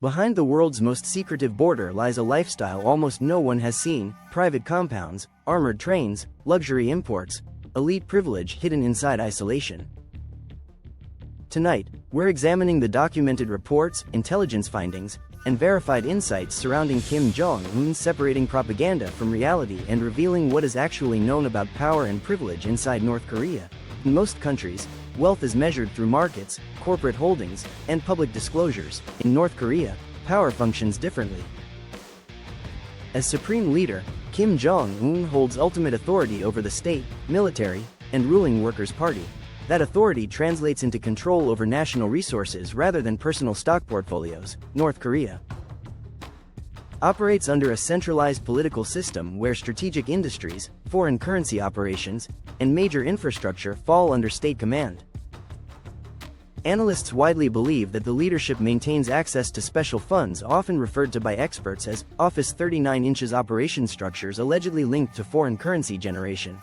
Behind the world's most secretive border lies a lifestyle almost no one has seen: private compounds, armored trains, luxury imports, elite privilege hidden inside isolation. Tonight, we're examining the documented reports, intelligence findings, and verified insights surrounding Kim Jong Un, separating propaganda from reality and revealing what is actually known about power and privilege inside North Korea. In most countries, wealth is measured through markets, corporate holdings, and public disclosures. In North Korea, power functions differently. As supreme leader, Kim Jong Un holds ultimate authority over the state, military, and ruling Workers' Party. That authority translates into control over national resources rather than personal stock portfolios. North Korea operates under a centralized political system where strategic industries, foreign currency operations, and major infrastructure fall under state command. Analysts widely believe that the leadership maintains access to special funds, often referred to by experts as Office 39 inches operation structures, allegedly linked to foreign currency generation.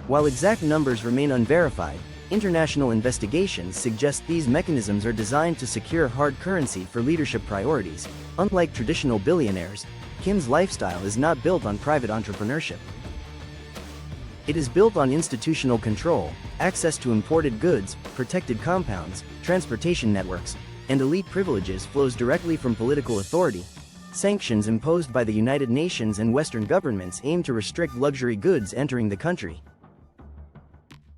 While exact numbers remain unverified, international investigations suggest these mechanisms are designed to secure hard currency for leadership priorities. Unlike traditional billionaires, Kim's lifestyle is not built on private entrepreneurship. It is built on institutional control, access to imported goods, protected compounds, transportation networks, and elite privileges flows directly from political authority. Sanctions imposed by the United Nations and Western governments aim to restrict luxury goods entering the country.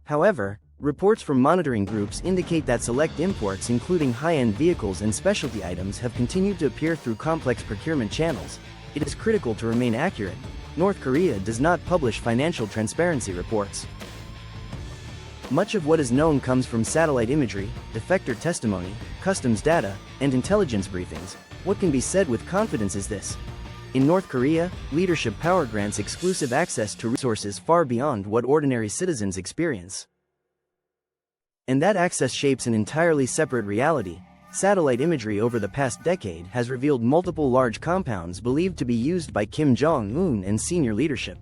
However, reports from monitoring groups indicate that select imports, including high-end vehicles and specialty items, have continued to appear through complex procurement channels. It is critical to remain accurate. North Korea does not publish financial transparency reports. Much of what is known comes from satellite imagery, defector testimony, customs data, and intelligence briefings. What can be said with confidence is this: in North Korea, leadership power grants exclusive access to resources far beyond what ordinary citizens experience. And that access shapes an entirely separate reality. Satellite imagery over the past decade has revealed multiple large compounds believed to be used by Kim Jong Un and senior leadership.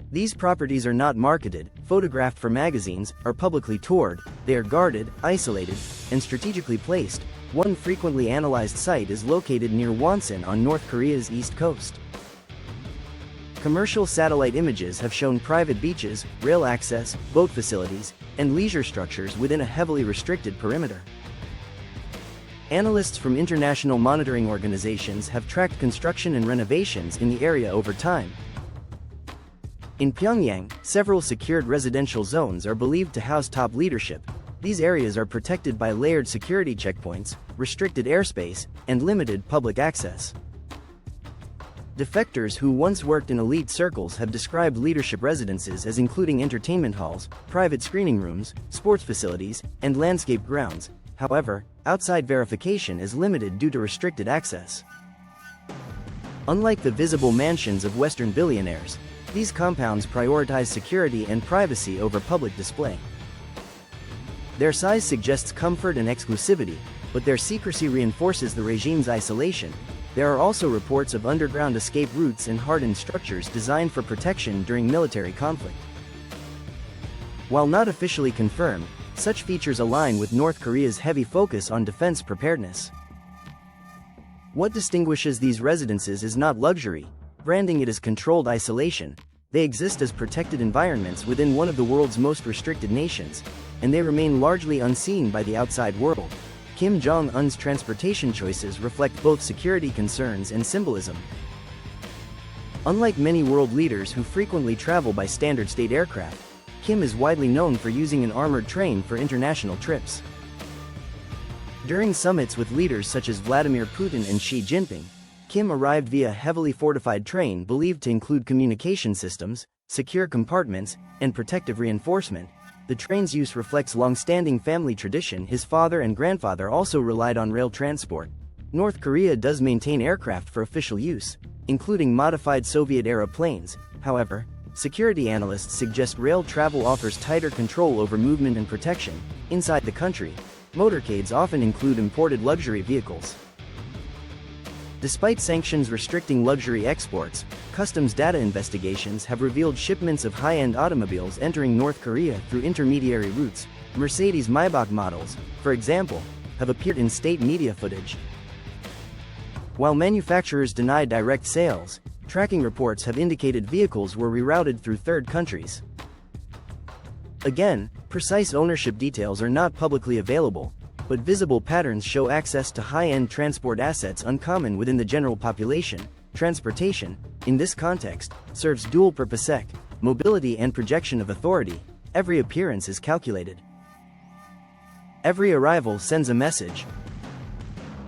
These properties are not marketed, photographed for magazines, or publicly toured. They are guarded, isolated, and strategically placed. One frequently analyzed site is located near Wonsan on North Korea's east coast. Commercial satellite images have shown private beaches, rail access, boat facilities, and leisure structures within a heavily restricted perimeter. Analysts from international monitoring organizations have tracked construction and renovations in the area over time. In Pyongyang, several secured residential zones are believed to house top leadership. These areas are protected by layered security checkpoints, restricted airspace, and limited public access. Defectors who once worked in elite circles have described leadership residences as including entertainment halls, private screening rooms, sports facilities, and landscape grounds. However, outside verification is limited due to restricted access. Unlike the visible mansions of Western billionaires, these compounds prioritize security and privacy over public display. Their size suggests comfort and exclusivity, but their secrecy reinforces the regime's isolation. There are also reports of underground escape routes and hardened structures designed for protection during military conflict. While not officially confirmed, such features align with North Korea's heavy focus on defense preparedness. What distinguishes these residences is not luxury, branding it as controlled isolation. They exist as protected environments within one of the world's most restricted nations, and they remain largely unseen by the outside world. Kim Jong Un's transportation choices reflect both security concerns and symbolism. Unlike many world leaders who frequently travel by standard state aircraft, Kim is widely known for using an armored train for international trips. During summits with leaders such as Vladimir Putin and Xi Jinping, Kim arrived via a heavily fortified train believed to include communication systems, secure compartments, and protective reinforcement. The train's use reflects long-standing family tradition. His father and grandfather also relied on rail transport. North Korea does maintain aircraft for official use, including modified Soviet-era planes. However, security analysts suggest rail travel offers tighter control over movement and protection. Inside the country, motorcades often include imported luxury vehicles. Despite sanctions restricting luxury exports, customs data investigations have revealed shipments of high-end automobiles entering North Korea through intermediary routes. Mercedes-Maybach models, for example, have appeared in state media footage. While manufacturers deny direct sales, tracking reports have indicated vehicles were rerouted through third countries. Again, precise ownership details are not publicly available, but visible patterns show access to high-end transport assets uncommon within the general population. Transportation, in this context, serves dual purpose: mobility and projection of authority. Every appearance is calculated. Every arrival sends a message.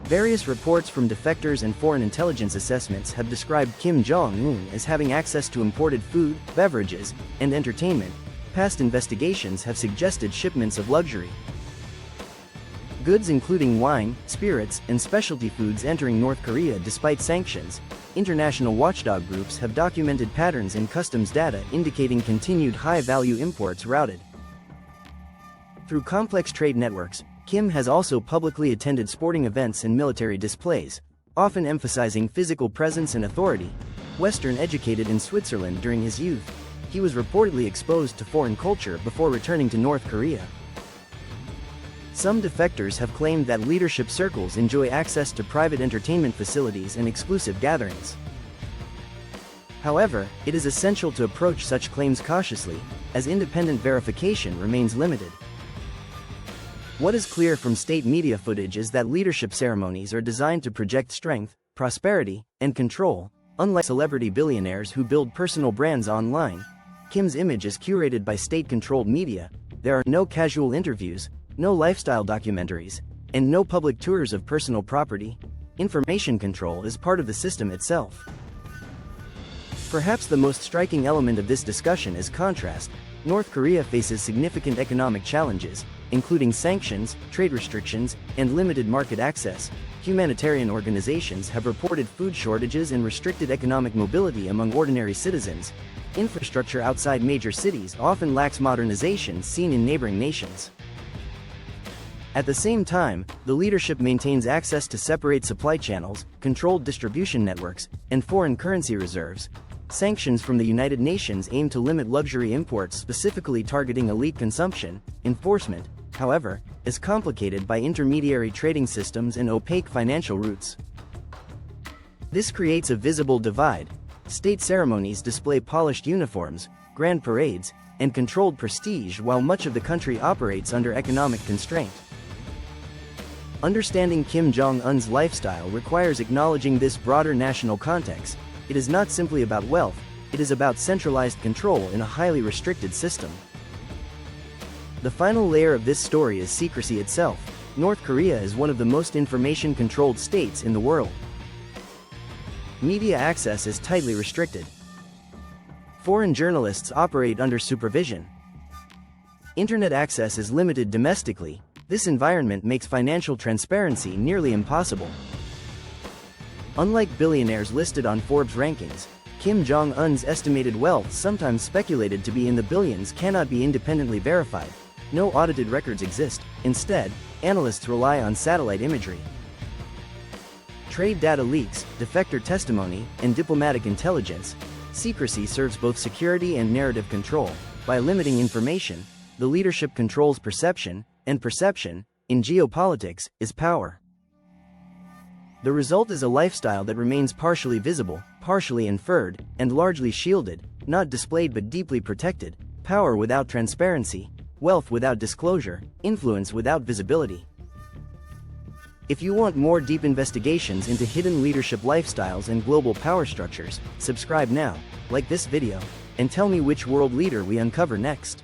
Various reports from defectors and foreign intelligence assessments have described Kim Jong Un as having access to imported food, beverages, and entertainment. Past investigations have suggested shipments of luxury goods including wine, spirits, and specialty foods entering North Korea despite sanctions. International watchdog groups have documented patterns in customs data indicating continued high-value imports routed. Through complex trade networks, Kim has also publicly attended sporting events and military displays, often emphasizing physical presence and authority. Western educated in Switzerland during his youth, he was reportedly exposed to foreign culture before returning to North Korea. Some defectors have claimed that leadership circles enjoy access to private entertainment facilities and exclusive gatherings. However, it is essential to approach such claims cautiously, as independent verification remains limited. What is clear from state media footage is that leadership ceremonies are designed to project strength, prosperity, and control. Unlike celebrity billionaires who build personal brands online, Kim's image is curated by state-controlled media. There are no casual interviews, no lifestyle documentaries, and no public tours of personal property. Information control is part of the system itself. Perhaps the most striking element of this discussion is contrast. North Korea faces significant economic challenges, including sanctions, trade restrictions, and limited market access. Humanitarian organizations have reported food shortages and restricted economic mobility among ordinary citizens. Infrastructure outside major cities often lacks modernization seen in neighboring nations. At the same time, the leadership maintains access to separate supply channels, controlled distribution networks, and foreign currency reserves. Sanctions from the United Nations aim to limit luxury imports, specifically targeting elite consumption. Enforcement, however, is complicated by intermediary trading systems and opaque financial routes. This creates a visible divide. State ceremonies display polished uniforms, grand parades, and controlled prestige, while much of the country operates under economic constraint. Understanding Kim Jong Un's lifestyle requires acknowledging this broader national context. It is not simply about wealth, it is about centralized control in a highly restricted system. The final layer of this story is secrecy itself. North Korea is one of the most information-controlled states in the world. Media access is tightly restricted. Foreign journalists operate under supervision. Internet access is limited domestically. This environment makes financial transparency nearly impossible. Unlike billionaires listed on Forbes rankings, Kim Jong Un's estimated wealth, sometimes speculated to be in the billions, cannot be independently verified. No audited records exist. Instead, analysts rely on satellite imagery. Trade data leaks, defector testimony, and diplomatic intelligence. Secrecy serves both security and narrative control. By limiting information, the leadership controls perception, and perception, in geopolitics, is power. The result is a lifestyle that remains partially visible, partially inferred, and largely shielded, not displayed but deeply protected. Power without transparency, wealth without disclosure, influence without visibility. If you want more deep investigations into hidden leadership lifestyles and global power structures, subscribe now, like this video, and tell me which world leader we uncover next.